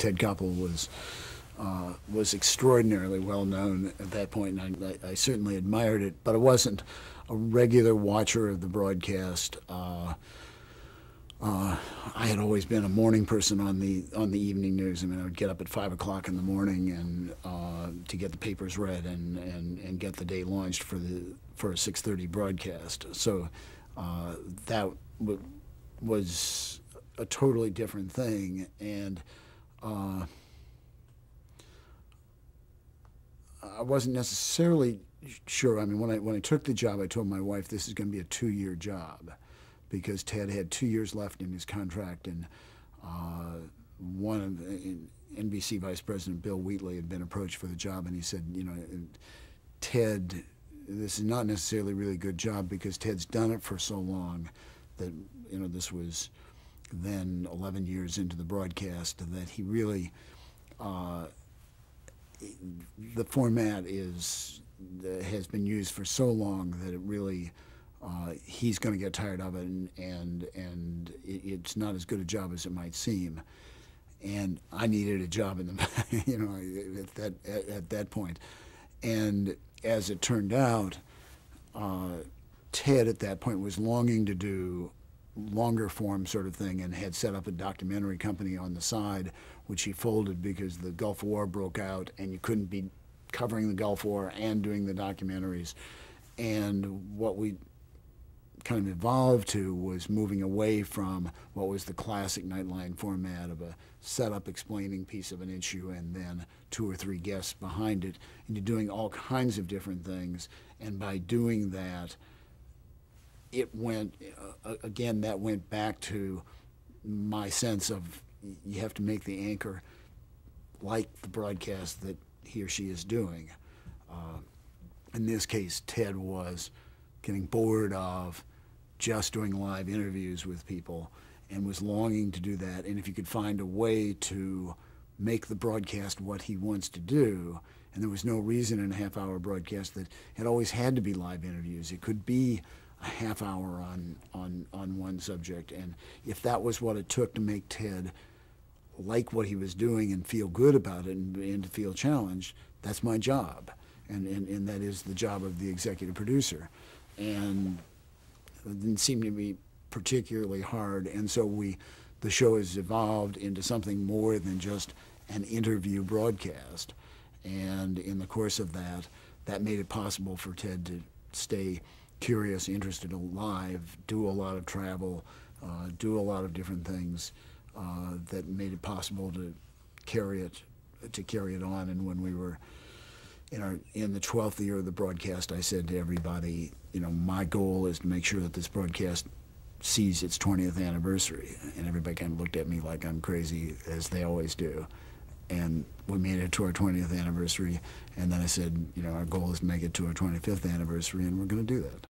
Ted Koppel was extraordinarily well known at that point, and I certainly admired it, but I wasn't a regular watcher of the broadcast. I had always been a morning person on the evening news. I mean, I would get up at 5 o'clock in the morning and to get the papers read and get the day launched for a 6:30 broadcast. So that was a totally different thing, and I wasn't necessarily sure. I mean, when I took the job, I told my wife this is going to be a 2-year job, because Ted had 2 years left in his contract, and one of NBC Vice President Bill Wheatley had been approached for the job, and he said, you know, Ted, this is not necessarily a really good job because Ted's done it for so long that, you know, this was then 11 years into the broadcast, that he really, the format has been used for so long that it really, he's going to get tired of it, and it's not as good a job as it might seem. And I needed a job in the, you know, at that point. And as it turned out, Ted at that point was longing to do longer form sort of thing, and had set up a documentary company on the side, which he folded because the Gulf War broke out and you couldn't be covering the Gulf War and doing the documentaries. And what we kind of evolved to was moving away from what was the classic Nightline format of a setup explaining piece of an issue and then 2 or 3 guests behind it, into doing all kinds of different things. And by doing that, it went, again, that went back to my sense of you have to make the anchor like the broadcast that he or she is doing. In this case, Ted was getting bored of just doing live interviews with people and was longing to do that. And if you could find a way to make the broadcast what he wants to do, and there was no reason in a half-hour broadcast that it always had to be live interviews. It could be a half hour on one subject, and if that was what it took to make Ted like what he was doing and feel good about it and to feel challenged, that's my job, and that is the job of the executive producer. And it didn't seem to be particularly hard, and so the show has evolved into something more than just an interview broadcast. And in the course of that made it possible for Ted to stay curious, interested, alive, do a lot of travel, do a lot of different things that made it possible to carry it on. And when we were in the 12th year of the broadcast, I said to everybody, you know, my goal is to make sure that this broadcast sees its 20th anniversary. And everybody kind of looked at me like I'm crazy, as they always do. And we made it to our 20th anniversary, and then I said, you know, our goal is to make it to our 25th anniversary, and we're going to do that.